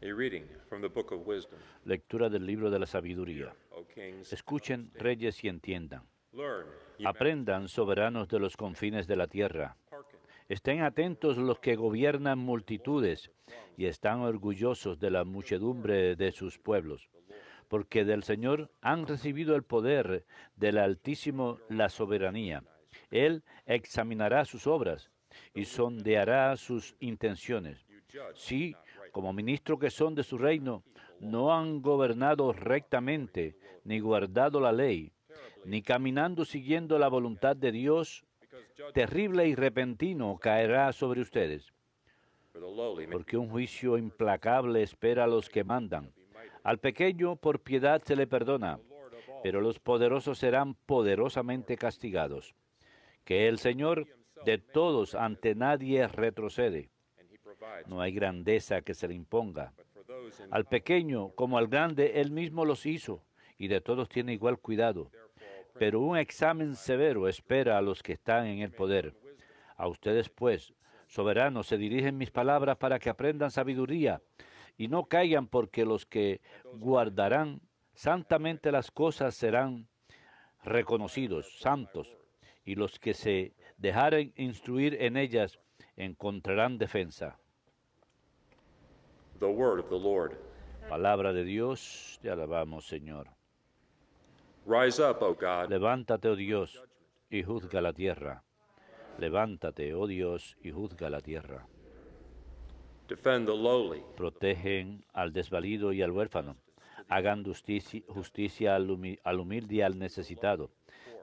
A reading from the book of wisdom. Lectura del libro de la sabiduría. O kings, Escuchen, reyes, y entiendan. learn, ye Aprendan, soberanos de los confines de la tierra. hearken. Estén atentos los que gobiernan multitudes y están orgullosos de la muchedumbre de sus pueblos, porque del Señor han recibido el poder, del Altísimo la soberanía. Él examinará sus obras y sondeará sus intenciones. Si, como ministros que son de su reino, no han gobernado rectamente, ni guardado la ley, ni caminando siguiendo la voluntad de Dios, terrible y repentino caerá sobre ustedes, For the lowly may porque un juicio implacable espera a los que mandan. Al pequeño por piedad se le perdona, pero los poderosos serán poderosamente castigados. Que el Señor de todos ante nadie retrocede. and he provides. No hay grandeza que se le imponga. But for those in Al pequeño como al grande, él mismo los hizo, y de todos tiene igual cuidado. Pero un examen severo espera a los que están en el poder. A ustedes, pues, soberanos, se dirigen mis palabras para que aprendan sabiduría, y no caigan, porque los que guardarán santamente las cosas serán reconocidos, santos, y los que se dejaren instruir en ellas encontrarán defensa. the word of the Lord. Palabra de Dios, te alabamos, Señor. Rise up, O God. Levántate, oh Dios, y juzga la tierra. Levántate, oh Dios, y juzga la tierra. Defend the lowly. Protegen al desvalido y al huérfano. Hagan justicia al humilde y al necesitado.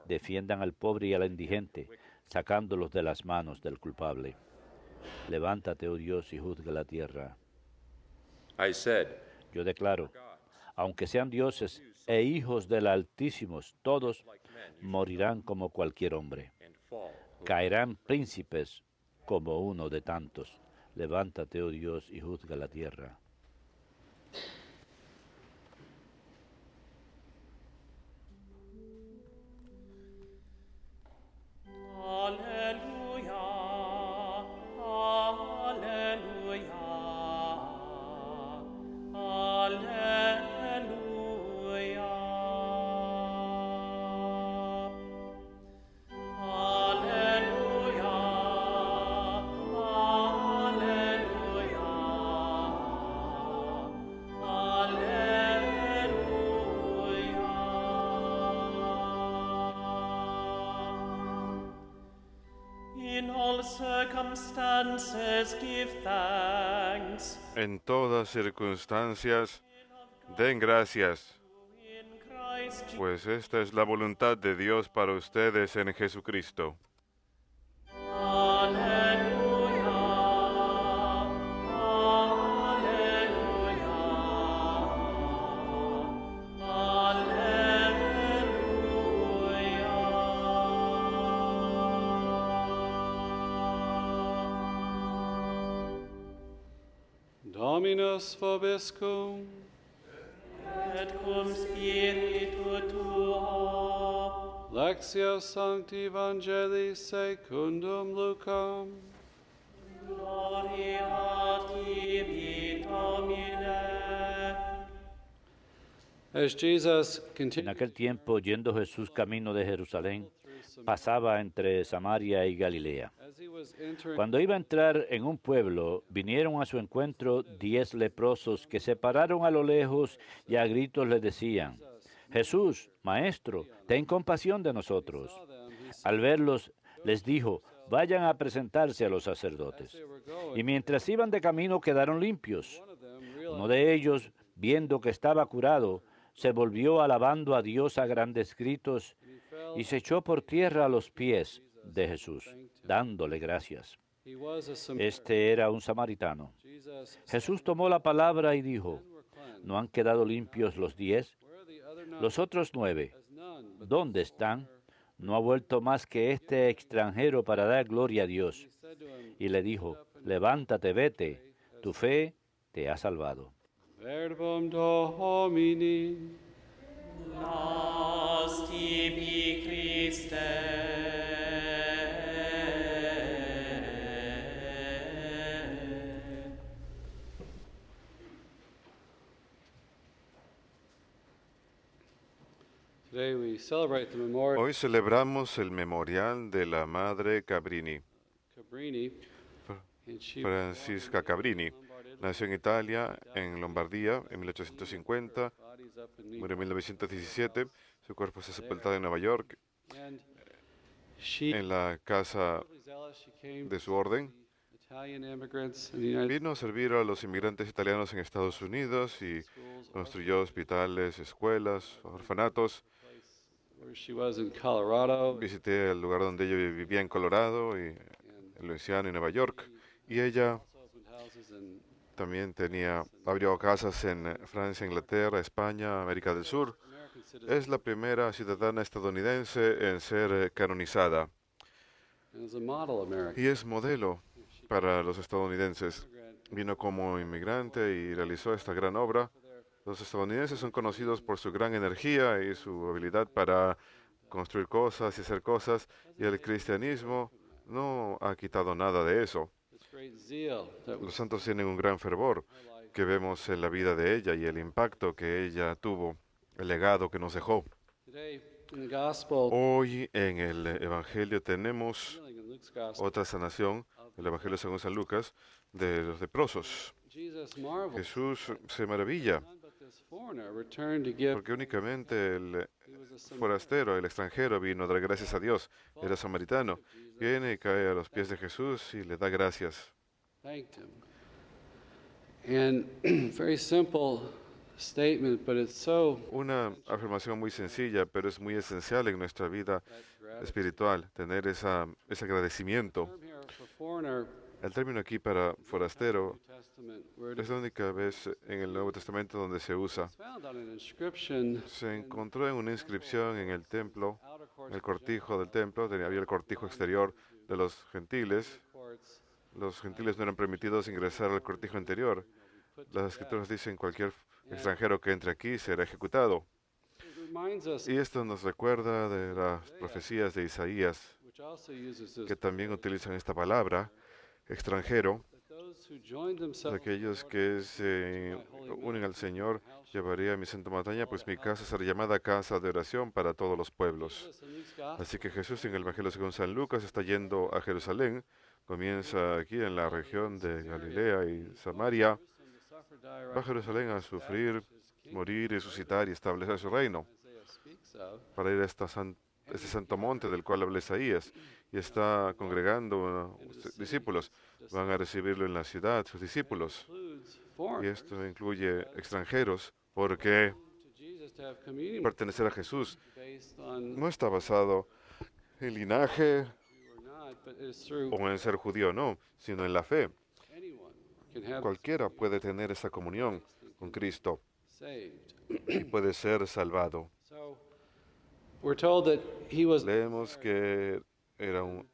Defiendan al pobre y al indigente, sacándolos de las manos del culpable. Levántate, oh Dios, y juzga la tierra. I said, Yo declaro, aunque sean dioses e hijos del Altísimo, todos morirán como cualquier hombre. and fall. Caerán príncipes como uno de tantos. Levántate, oh Dios, y juzga la tierra. Alleluia, alleluia, alleluia. Alleluia, alleluia, alleluia. In all circumstances give thanks. En todas circunstancias, den gracias, In Christ Jesus. pues esta es la voluntad de Dios para ustedes en Jesucristo. Alleluia, alleluia, alleluia. Dominus vobiscum, Et cum spiritu tuo. Lectio Sancti Evangelii secundum Lucam. Gloria tibi, Domine. As Jesus En continued aquel tiempo, yendo Jesús camino de Jerusalén, pasaba entre Samaria y Galilea. as he was entering, Cuando iba a entrar en un pueblo, vinieron a su encuentro 10 leprosos que se pararon a lo lejos y a gritos le decían, Jesús, Maestro, ten compasión de nosotros. Al verlos, les dijo, vayan a presentarse a los sacerdotes. Y mientras iban de camino quedaron limpios. Uno de ellos, viendo que estaba curado, se volvió alabando a Dios a grandes gritos y se echó por tierra a los pies de Jesús, dándole gracias. he was a Samaritan. Este era un samaritano. Jesus Jesús tomó la palabra y dijo, were cleansed. ¿no han quedado limpios los 10? Where are the other nine? Los otros 9, As none, but ¿dónde están? No ha vuelto más que este extranjero para dar gloria a Dios. he said to him, Y le dijo, levántate, vete, tu fe te ha salvado. Verbum Domini. Laus tibi Christe. Today we celebrate the memorial Hoy celebramos el memorial de la Madre Cabrini, of Cabrini, and she was Francisca Cabrini. Nació en Italia, en Lombardía, en 1850, bodies up in murió en 1917. Su cuerpo fue sepultado en Nueva York, and she en la casa was zealous. She came de to su orden. the Italian immigrants in the United Vino a servir a los inmigrantes italianos en Estados Unidos y Schools, construyó hospitales, escuelas, orfanatos. place where she was in Colorado, Visité el lugar donde ella vivía en Colorado y en Luisiana y Nueva York. Y ella also opened houses in también abrió casas en Francia, Inglaterra, España, América del Sur. American citizens. Es la primera ciudadana estadounidense en ser canonizada And as a model American y es modelo para los estadounidenses. immigrant, Vino como inmigrante y realizó esta gran obra. Los estadounidenses son conocidos por su gran energía y su habilidad para construir cosas y hacer cosas, y el cristianismo no ha quitado nada de eso. this great zeal that Los was santos tienen un gran fervor in her life. que vemos en la vida de ella y el impacto que ella tuvo, el legado que nos dejó. Today in the gospel, Hoy en el Evangelio tenemos healing in Luke's gospel, otra sanación, el Evangelio según San Lucas, de los leprosos. Jesus marveled. Jesús se maravilla None but this foreigner returned to give. porque únicamente el He was a Samaritan. forastero, el extranjero, vino a dar gracias a Dios. Era samaritano. Viene y cae a los pies de Jesús y le da gracias. Thanked him. And very simple statement, but it's so Una afirmación muy sencilla, pero es muy esencial en nuestra vida gratitude. espiritual, tener ese agradecimiento. Term here for foreigner El término aquí para forastero New Testament word es la única vez en el Nuevo Testamento donde se usa. is found on an inscription Se encontró en una inscripción en el templo, outer en courts el cortijo del templo, había el cortijo exterior de los gentiles. courts. Los gentiles no eran permitidos ingresar al cortijo interior. Put to Las death. escrituras dicen cualquier extranjero que entre aquí será ejecutado. It reminds us, Y esto nos recuerda de las profecías de Isaías, which also uses this, que también utilizan esta palabra, extranjero, that those who join de themselves aquellos que se unen al Señor, llevaré a mi santa montaña, pues mi casa será llamada casa de oración para todos los pueblos. Jesus in Luke's gospel Así que Jesús en el Evangelio según San Lucas está yendo a Jerusalén, comienza aquí en la región de Galilea y Samaria, to suffer, die, va a Jerusalén a sufrir, morir, resucitar y establecer su reino, Isaiah speaks of. para ir a este santo monte del cual habla Isaías, y está congregando discípulos. Van a recibirlo en la ciudad, sus discípulos. Includes Y foreigners. esto incluye extranjeros, porque To Jesus to have communion pertenecer a Jesús based on no está basado en linaje you or not, but it is through o en ser judío, no, sino en la fe. anyone can have Cualquiera puede tener esa comunión con Cristo saved. y puede ser salvado. So we're told that he was Leemos que era un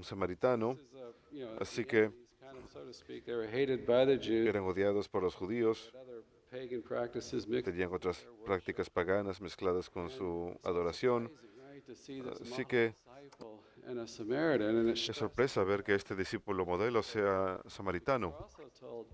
samaritano, this is a, you know, así the que enemies, kind of, so to speak, they were hated by the Jews, eran odiados por los judíos, but other pagan practices mixed. tenían otras prácticas paganas mezcladas con su adoración. Amazing, right, to see this Así model que disciple and a Samaritan, and it es shows sorpresa ver que este discípulo modelo sea samaritano, we're also told,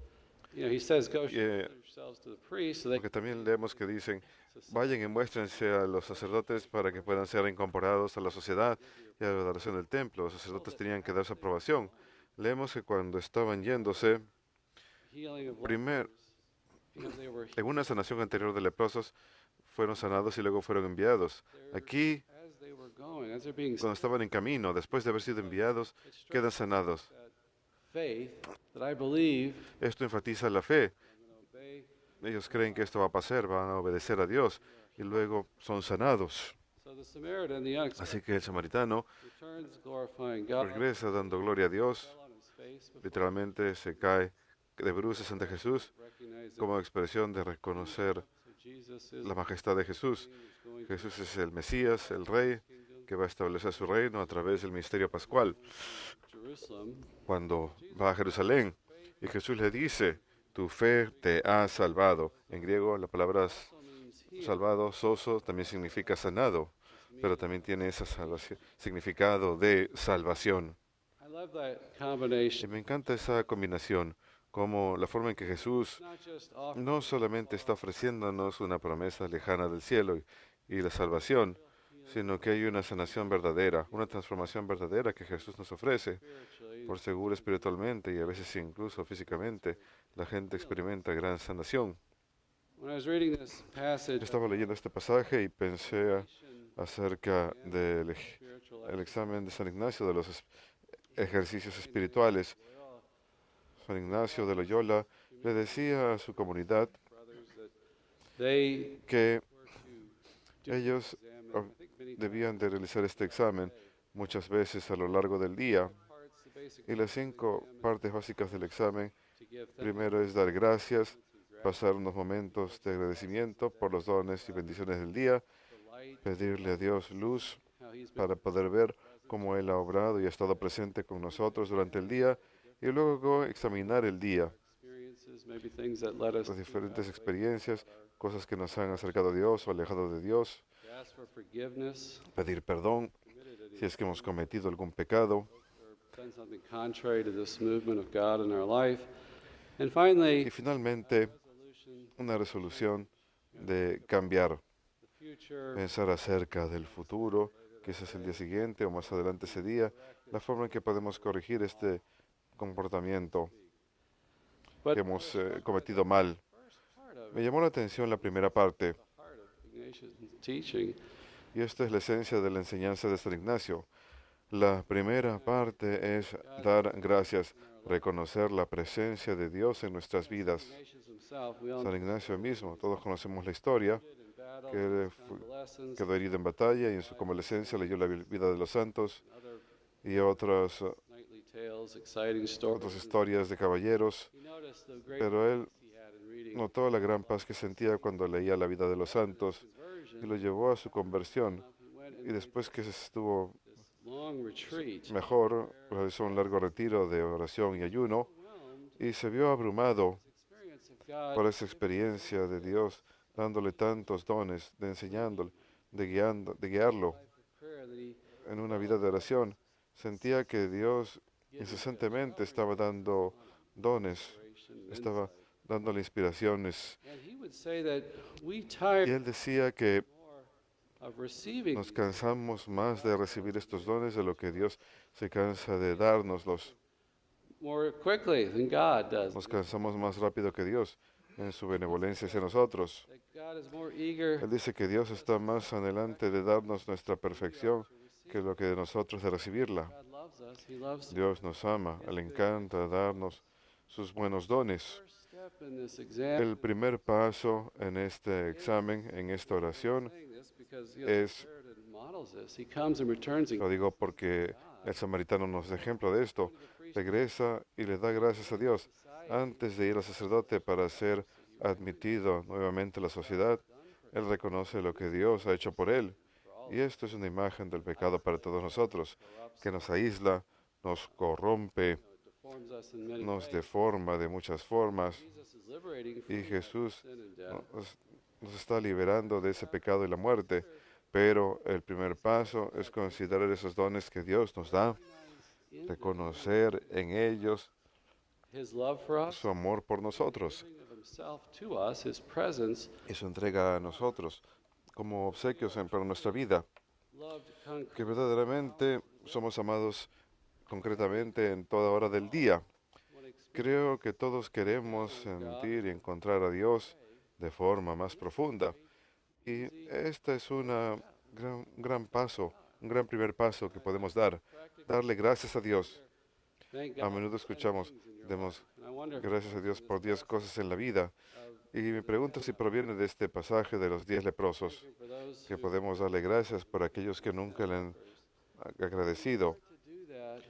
you know, he says, go show Yeah. yourselves to the priest, so they porque también leemos que dicen, vayan y muéstrense a los sacerdotes para que puedan ser incorporados a la sociedad y a la adoración del templo. Los sacerdotes tenían que dar su aprobación. Leemos que cuando estaban yéndose, healing of primer, lepers, because they were en una sanación anterior de leprosos, fueron sanados y luego fueron enviados. Aquí, as they were going, as they're being cuando estaban en camino, después de haber sido enviados, quedan sanados. that faith that I believe Esto enfatiza la fe. I'm going to obey. Ellos creen que esto va a pasar, van a obedecer a Dios y luego son sanados. So the Samaritan, the unexpected, Así que el samaritano returns glorifying God, regresa dando gloria a Dios, fell on his face before literalmente se cae de bruces ante Jesús recognizing como expresión de reconocer so Jesus is la majestad de Jesús. is going Jesús es el Mesías, el Rey, que va a establecer su reino a través del misterio pascual. to Jerusalem. Cuando va a Jerusalén y Jesús le dice, tu fe te ha salvado. En griego la palabra Also means healed. salvado, soso, también significa sanado, pero también tiene ese significado de salvación. I love that Y combination. me encanta esa combinación, como la forma en que Jesús Not just offering no solamente está ofreciéndonos una promesa lejana del cielo y la salvación, sino que hay una sanación verdadera, una transformación verdadera que Jesús nos ofrece. Por seguro espiritualmente y a veces incluso físicamente, la gente experimenta gran sanación. When I was reading this passage, Yo estaba leyendo este pasaje y pensé acerca del spiritual el examen de San Ignacio de los ejercicios espirituales. San Ignacio de Loyola le decía a su comunidad brothers that they que were to do ellos examine. oh, I think many debían de realizar este examen muchas veces a lo largo del día. parts, the basic Y las parts of the 5 exam partes básicas del examen, to give thanks primero es dar gracias, pasar unos momentos de agradecimiento por los dones y bendiciones del día, the light, pedirle a Dios luz how he's been para poder ver cómo Él ha obrado y ha estado presente con nosotros durante el día, y luego examinar el día, experiences, maybe things that led us las to diferentes experiencias, cosas que nos han acercado a Dios o alejado de Dios, ask for forgiveness, pedir perdón committed any si es que hemos cometido algún pecado, or done something contrary to this movement of God in our life. And finally, y finalmente resolution, una resolución de cambiar, the future, pensar acerca del futuro, quizás el día siguiente o más adelante ese día, la forma en que podemos corregir este comportamiento but que hemos cometido mal. first part of Me it, llamó la atención la primera parte, the heart of Ignatius' teaching, y esta es la esencia de la enseñanza de San Ignacio. La primera parte es dar gracias, reconocer la presencia de Dios en nuestras vidas. Ignatius himself, we all San Ignacio mismo, todos conocemos la historia, in battle, que in él his convalescence, quedó herido en batalla y en su convalecencia leyó la vida de los santos other y otras knightly tales, exciting stories. otras historias de caballeros, He noticed the great pero él peace he had in reading notó la gran paz que sentía cuando leía la vida de los santos conversion. y lo llevó a su conversión. He went Y in después que se estuvo this long retreat, mejor, realizó un largo retiro de oración y ayuno overwhelmed y se vio abrumado his experience of God, por esa experiencia de Dios, dándole tantos dones, de enseñándole, de guiarlo life of prayer that he en una vida de oración. Sentía que Dios incesantemente estaba dando dones, inspiration and estaba insight. dándole inspiraciones. And he would say that we Y tire él decía que more of receiving nos cansamos más de recibir estos dones de lo que Dios se cansa de dárnoslos. more quickly than God does. Nos cansamos más rápido que Dios en su benevolencia hacia nosotros. That God is more eager Él dice que Dios está más adelante de darnos nuestra perfección que lo que de nosotros de recibirla. God loves us. He loves Dios nos ama, le encanta darnos sus buenos dones. first step in this exam. El primer paso en este examen, en esta oración, Saying this because es, the Samaritan models this. He comes and returns and lo digo porque el samaritano nos da ejemplo de esto, regresa y le da gracias a Dios antes de ir al sacerdote para ser admitido nuevamente a la sociedad. Él reconoce lo que Dios ha hecho por él. Y esto es una imagen del pecado para todos nosotros, que nos aísla, nos corrompe, deforms us in many nos ways. deforma de muchas formas. Jesus is liberating Y from Jesús sin and death. nos está liberando de ese pecado y la muerte. Pero el primer paso es considerar esos dones que Dios nos da, In reconocer en ellos his love for us, su amor por nosotros giving of himself to us, his presence, y su entrega a nosotros como obsequios para nuestra vida, love to conquer. que verdaderamente somos amados concretamente en toda hora del día. Creo que todos queremos sentir y encontrar a Dios de forma más profunda. Y este es un gran paso, un gran primer paso que podemos dar. Darle gracias a Dios. Thank A God menudo escuchamos, demos And I wonder gracias a Dios por 10 cosas en la vida. Y me pregunto si proviene de este pasaje de los 10 leprosos, for those que who podemos darle gracias por aquellos que nunca le han agradecido. to do that.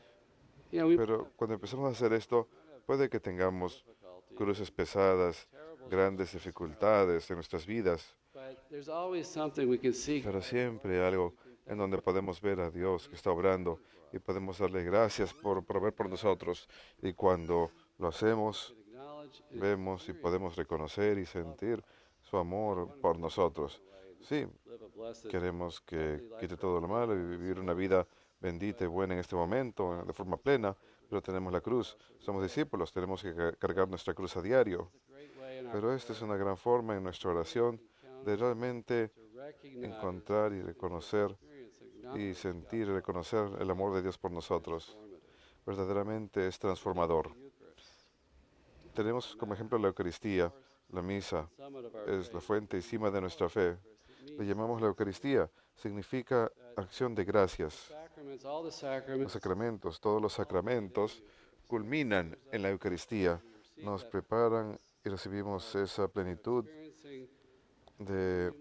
You know, we Pero cuando empezamos a hacer esto, puede que tengamos difficulty, cruces pesadas, grandes dificultades en nuestras vidas, but there's always something we can seek. pero siempre hay algo en donde podemos ver a Dios que está obrando y podemos darle gracias por proveer por nosotros. Y cuando lo hacemos, Acknowledge and vemos y podemos reconocer y sentir su amor por nosotros. Sí, live a blessed queremos que quite todo lo malo y vivir una vida bendita y buena en este momento, de forma plena, pero tenemos la cruz. Somos discípulos, tenemos que cargar nuestra cruz a diario. great way in our Pero esta es una gran forma en nuestra oración de realmente encontrar y reconocer y sentir y reconocer el amor de Dios por nosotros. Verdaderamente es transformador. Tenemos como ejemplo la Eucaristía, la misa, es la fuente y cima de nuestra fe. Le llamamos la Eucaristía, significa acción de gracias. Los sacramentos, todos los sacramentos culminan en la Eucaristía, nos preparan y recibimos esa plenitud de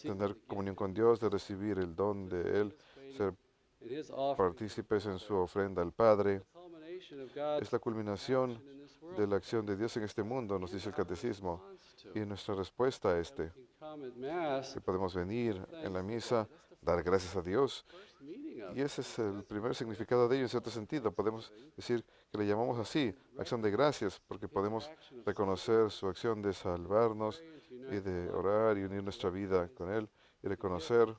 tener comunión con Dios, de recibir el don de Él, ser partícipes en su ofrenda al Padre. Es la culminación de la acción de Dios en este mundo, nos dice el Catecismo, y nuestra respuesta a este, que podemos venir en la misa, dar gracias a Dios, y ese es el primer significado de ello en cierto sentido. Podemos decir que le llamamos así, acción de gracias, porque podemos reconocer su acción de salvarnos y de orar y unir nuestra vida con Él y reconocer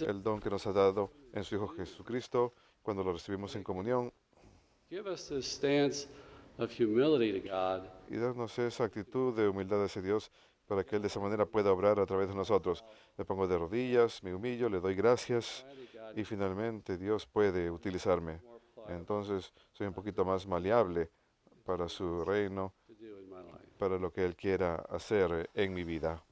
el don que nos ha dado en su Hijo Jesucristo cuando lo recibimos en comunión. Give us this stance of humility to God. Y darnos esa actitud de humildad hacia Dios para que Él de esa manera pueda obrar a través de nosotros. Me pongo de rodillas, me humillo, le doy gracias y finalmente Dios puede utilizarme. Entonces soy un poquito más maleable para su reino, para lo que Él quiera hacer en mi vida.